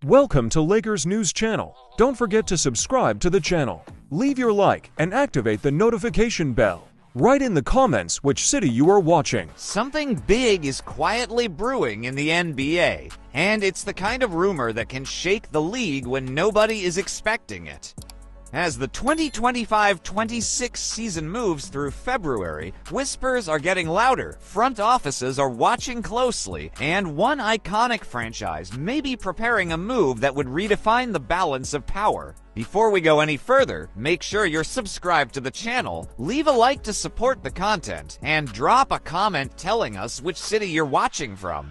Welcome to Lakers News Channel. Don't forget to subscribe to the channel. Leave your like and activate the notification bell. Write in the comments which city you are watching. Something big is quietly brewing in the NBA, and it's the kind of rumor that can shake the league when nobody is expecting it. As the 2025-26 season moves through February, whispers are getting louder, front offices are watching closely, and one iconic franchise may be preparing a move that would redefine the balance of power. Before we go any further, make sure you're subscribed to the channel, leave a like to support the content, and drop a comment telling us which city you're watching from.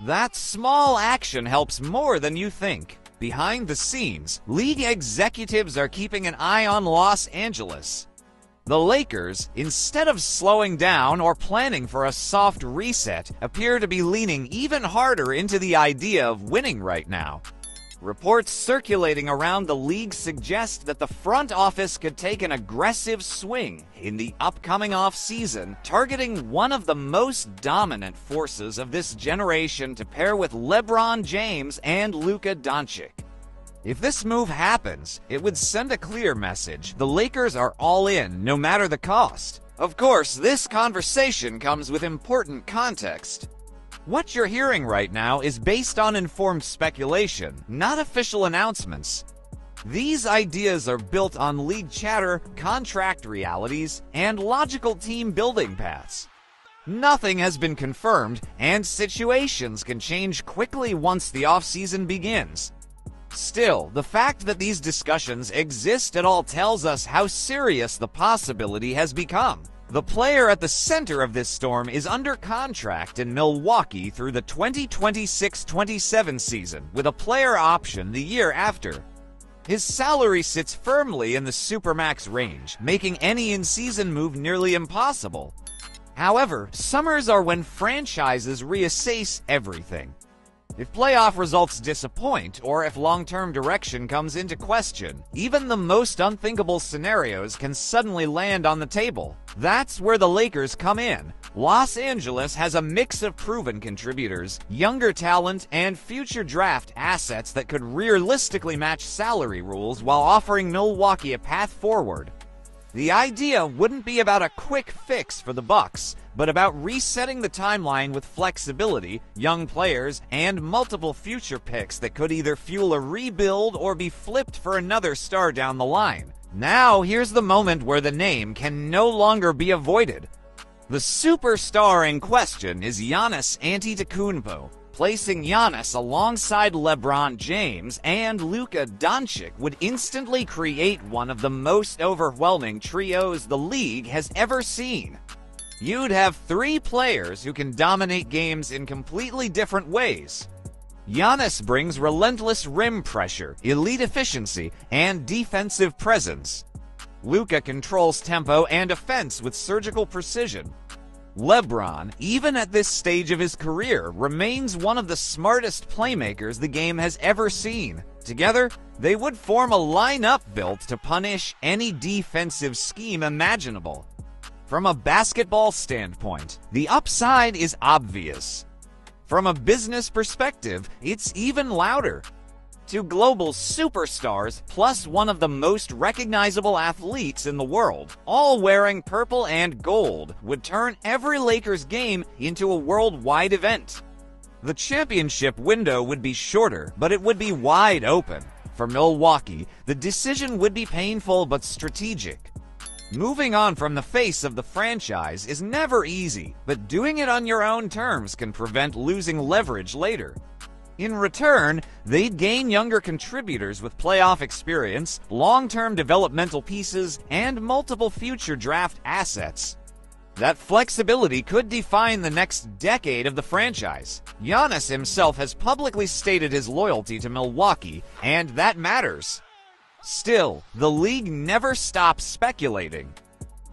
That small action helps more than you think. Behind the scenes, league executives are keeping an eye on Los Angeles. The Lakers, instead of slowing down or planning for a soft reset, appear to be leaning even harder into the idea of winning right now. Reports circulating around the league suggest that the front office could take an aggressive swing in the upcoming offseason, targeting one of the most dominant forces of this generation to pair with LeBron James and Luka Doncic. If this move happens, it would send a clear message: the Lakers are all in, no matter the cost. Of course, this conversation comes with important context. What you're hearing right now is based on informed speculation, not official announcements. These ideas are built on league chatter, contract realities, and logical team building paths. Nothing has been confirmed, and situations can change quickly once the offseason begins. Still, the fact that these discussions exist at all tells us how serious the possibility has become. The player at the center of this storm is under contract in Milwaukee through the 2026-27 season, with a player option the year after. His salary sits firmly in the Supermax range, making any in-season move nearly impossible. However, summers are when franchises reassess everything. If playoff results disappoint, or if long-term direction comes into question, even the most unthinkable scenarios can suddenly land on the table. That's where the Lakers come in. Los Angeles has a mix of proven contributors, younger talent, and future draft assets that could realistically match salary rules while offering Milwaukee a path forward. The idea wouldn't be about a quick fix for the Bucks, but about resetting the timeline with flexibility, young players, and multiple future picks that could either fuel a rebuild or be flipped for another star down the line. Now, here's the moment where the name can no longer be avoided. The superstar in question is Giannis Antetokounmpo. Placing Giannis alongside LeBron James and Luka Doncic would instantly create one of the most overwhelming trios the league has ever seen. You'd have three players who can dominate games in completely different ways. Giannis brings relentless rim pressure, elite efficiency, and defensive presence. Luka controls tempo and offense with surgical precision. LeBron, even at this stage of his career, remains one of the smartest playmakers the game has ever seen. Together, they would form a lineup built to punish any defensive scheme imaginable. From a basketball standpoint, the upside is obvious. From a business perspective, it's even louder. Two global superstars plus one of the most recognizable athletes in the world, all wearing purple and gold, would turn every Lakers game into a worldwide event. The championship window would be shorter, but it would be wide open. For Milwaukee, the decision would be painful but strategic. Moving on from the face of the franchise is never easy, but doing it on your own terms can prevent losing leverage later. In return, they'd gain younger contributors with playoff experience, long-term developmental pieces, and multiple future draft assets. That flexibility could define the next decade of the franchise. Giannis himself has publicly stated his loyalty to Milwaukee, and that matters. Still, the league never stops speculating.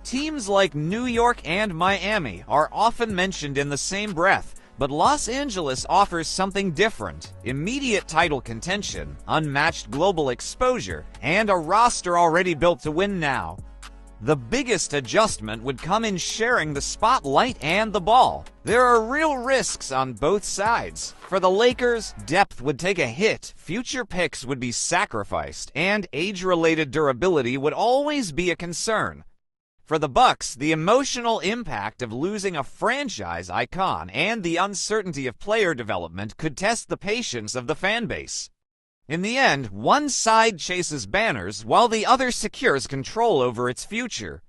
Teams like New York and Miami are often mentioned in the same breath, but Los Angeles offers something different: immediate title contention, unmatched global exposure, and a roster already built to win now. The biggest adjustment would come in sharing the spotlight and the ball. There are real risks on both sides. For the Lakers, depth would take a hit, future picks would be sacrificed, and age-related durability would always be a concern. For the Bucks, the emotional impact of losing a franchise icon and the uncertainty of player development could test the patience of the fan base. In the end, one side chases banners while the other secures control over its future.